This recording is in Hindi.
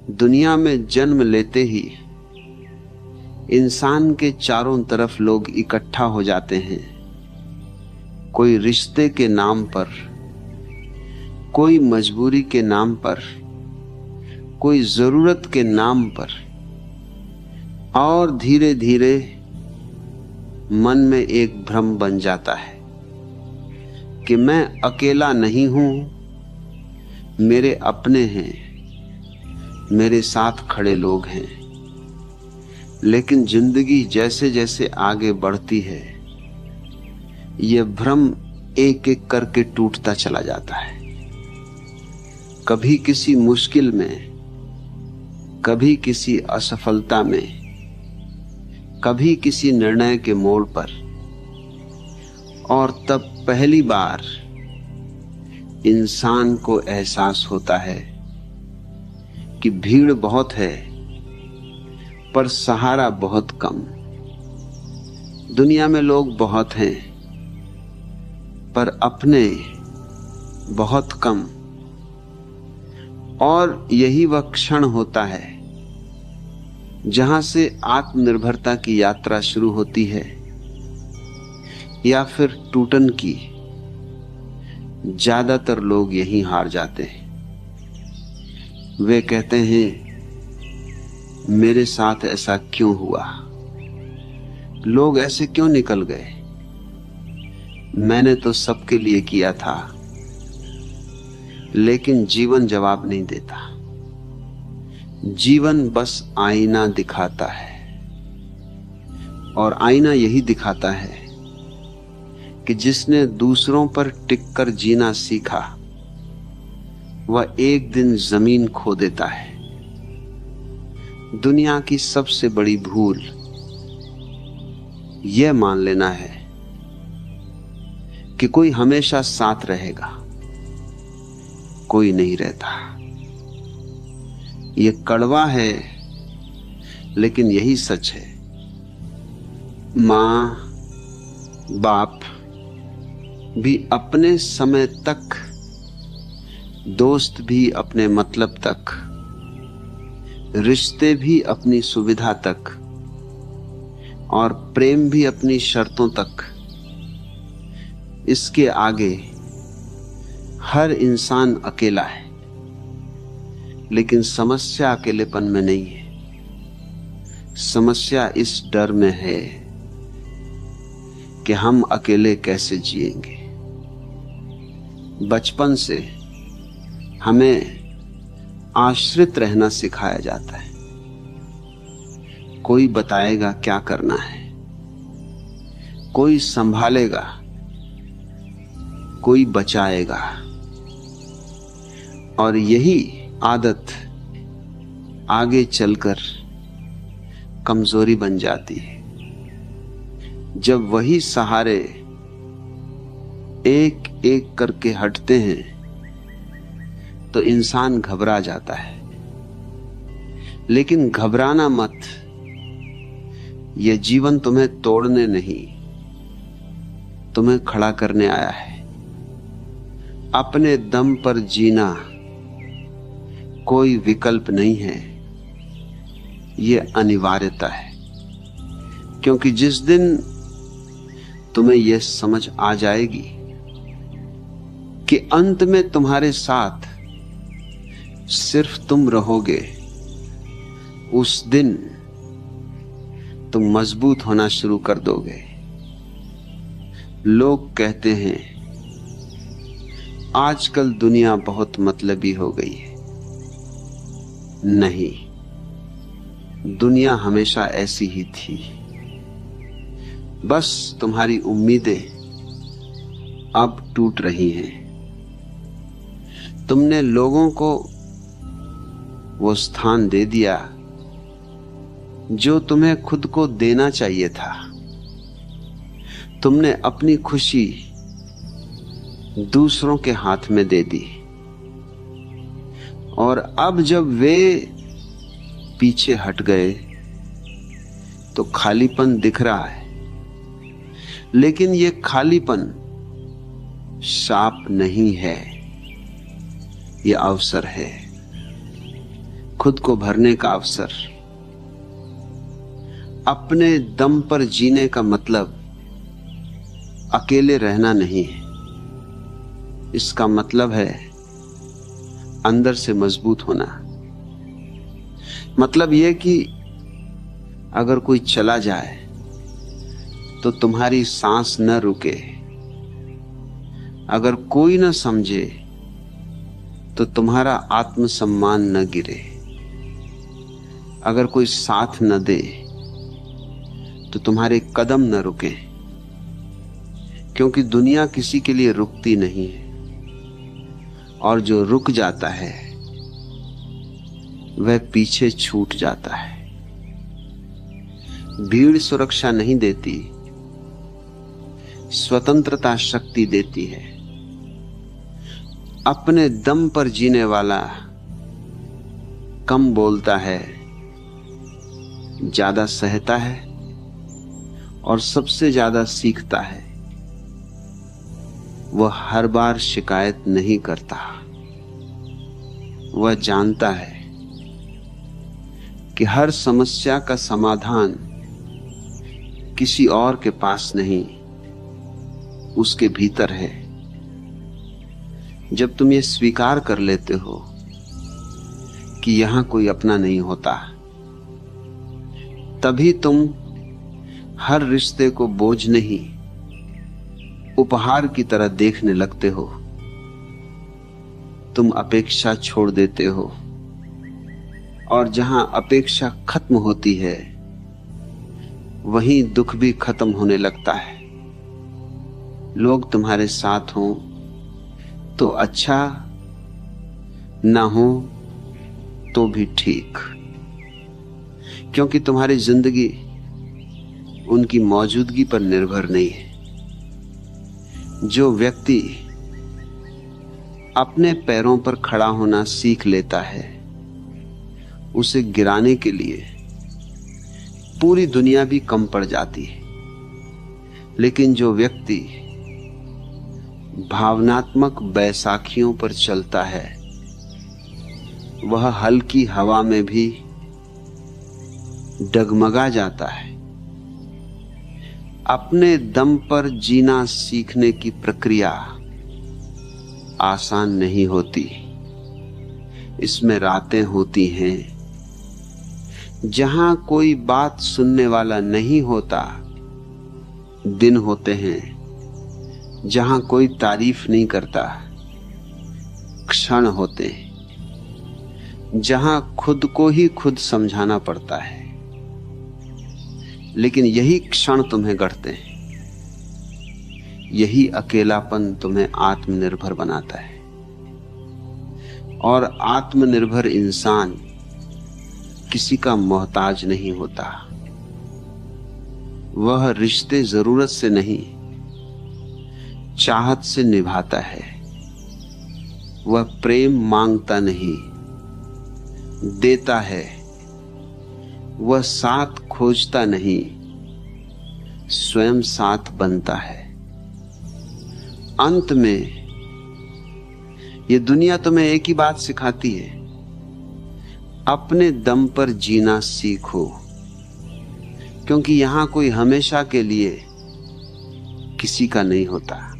दुनिया में जन्म लेते ही इंसान के चारों तरफ लोग इकट्ठा हो जाते हैं। कोई रिश्ते के नाम पर, कोई मजबूरी के नाम पर, कोई जरूरत के नाम पर, और धीरे धीरे मन में एक भ्रम बन जाता है कि मैं अकेला नहीं हूं, मेरे अपने हैं, मेरे साथ खड़े लोग हैं। लेकिन जिंदगी जैसे जैसे आगे बढ़ती है, यह भ्रम एक एक करके टूटता चला जाता है। कभी किसी मुश्किल में, कभी किसी असफलता में, कभी किसी निर्णय के मोड़ पर, और तब पहली बार इंसान को एहसास होता है कि भीड़ बहुत है पर सहारा बहुत कम। दुनिया में लोग बहुत हैं पर अपने बहुत कम। और यही वह क्षण होता है जहां से आत्मनिर्भरता की यात्रा शुरू होती है, या फिर टूटन की। ज्यादातर लोग यहीं हार जाते हैं। वे कहते हैं, मेरे साथ ऐसा क्यों हुआ? लोग ऐसे क्यों निकल गए? मैंने तो सबके लिए किया था। लेकिन जीवन जवाब नहीं देता। जीवन बस आईना दिखाता है, और आईना यही दिखाता है कि जिसने दूसरों पर टिककर जीना सीखा, वह एक दिन जमीन खो देता है। दुनिया की सबसे बड़ी भूल यह मान लेना है कि कोई हमेशा साथ रहेगा, कोई नहीं रहता। यह कड़वा है, लेकिन यही सच है। मां, बाप भी अपने समय तक, दोस्त भी अपने मतलब तक, रिश्ते भी अपनी सुविधा तक, और प्रेम भी अपनी शर्तों तक। इसके आगे हर इंसान अकेला है। लेकिन समस्या अकेलेपन में नहीं है। समस्या इस डर में है कि हम अकेले कैसे जिएंगे। बचपन से हमें आश्रित रहना सिखाया जाता है। कोई बताएगा क्या करना है, कोई संभालेगा, कोई बचाएगा। और यही आदत आगे चलकर कमजोरी बन जाती है। जब वही सहारे एक एक करके हटते हैं तो इंसान घबरा जाता है। लेकिन घबराना मत, यह जीवन तुम्हें तोड़ने नहीं, तुम्हें खड़ा करने आया है। अपने दम पर जीना कोई विकल्प नहीं है, यह अनिवार्यता है। क्योंकि जिस दिन तुम्हें यह समझ आ जाएगी कि अंत में तुम्हारे साथ सिर्फ तुम रहोगे, उस दिन तुम मजबूत होना शुरू कर दोगे। लोग कहते हैं आजकल दुनिया बहुत मतलबी हो गई है। नहीं, दुनिया हमेशा ऐसी ही थी। बस तुम्हारी उम्मीदें अब टूट रही हैं। तुमने लोगों को वो स्थान दे दिया जो तुम्हें खुद को देना चाहिए था। तुमने अपनी खुशी दूसरों के हाथ में दे दी, और अब जब वे पीछे हट गए तो खालीपन दिख रहा है। लेकिन ये खालीपन शाप नहीं है, ये अवसर है। खुद को भरने का अवसर। अपने दम पर जीने का मतलब अकेले रहना नहीं है। इसका मतलब है अंदर से मजबूत होना। मतलब यह कि अगर कोई चला जाए तो तुम्हारी सांस न रुके, अगर कोई न समझे तो तुम्हारा आत्मसम्मान न गिरे, अगर कोई साथ न दे तो तुम्हारे कदम न रुके, क्योंकि दुनिया किसी के लिए रुकती नहीं है, और जो रुक जाता है वह पीछे छूट जाता है। भीड़ सुरक्षा नहीं देती, स्वतंत्रता शक्ति देती है। अपने दम पर जीने वाला कम बोलता है, ज्यादा सहता है और सबसे ज्यादा सीखता है। वह हर बार शिकायत नहीं करता। वह जानता है कि हर समस्या का समाधान किसी और के पास नहीं, उसके भीतर है। जब तुम ये स्वीकार कर लेते हो कि यहां कोई अपना नहीं होता, तभी तुम हर रिश्ते को बोझ नहीं, उपहार की तरह देखने लगते हो। तुम अपेक्षा छोड़ देते हो, और जहां अपेक्षा खत्म होती है वहीं दुख भी खत्म होने लगता है। लोग तुम्हारे साथ हों तो अच्छा, ना हो तो भी ठीक, क्योंकि तुम्हारी जिंदगी उनकी मौजूदगी पर निर्भर नहीं है। जो व्यक्ति अपने पैरों पर खड़ा होना सीख लेता है, उसे गिराने के लिए पूरी दुनिया भी कम पड़ जाती है। लेकिन जो व्यक्ति भावनात्मक बैसाखियों पर चलता है, वह हल्की हवा में भी डगमगा जाता है। अपने दम पर जीना सीखने की प्रक्रिया आसान नहीं होती। इसमें रातें होती हैं जहां कोई बात सुनने वाला नहीं होता, दिन होते हैं जहां कोई तारीफ नहीं करता, क्षण होते हैं जहां खुद को ही खुद समझाना पड़ता है। लेकिन यही क्षण तुम्हें गढ़ते हैं, यही अकेलापन तुम्हें आत्मनिर्भर बनाता है। और आत्मनिर्भर इंसान किसी का मोहताज नहीं होता। वह रिश्ते जरूरत से नहीं, चाहत से निभाता है। वह प्रेम मांगता नहीं, देता है। वह साथ खोजता नहीं, स्वयं साथ बनता है। अंत में ये दुनिया तुम्हें एक ही बात सिखाती है, अपने दम पर जीना सीखो, क्योंकि यहां कोई हमेशा के लिए किसी का नहीं होता।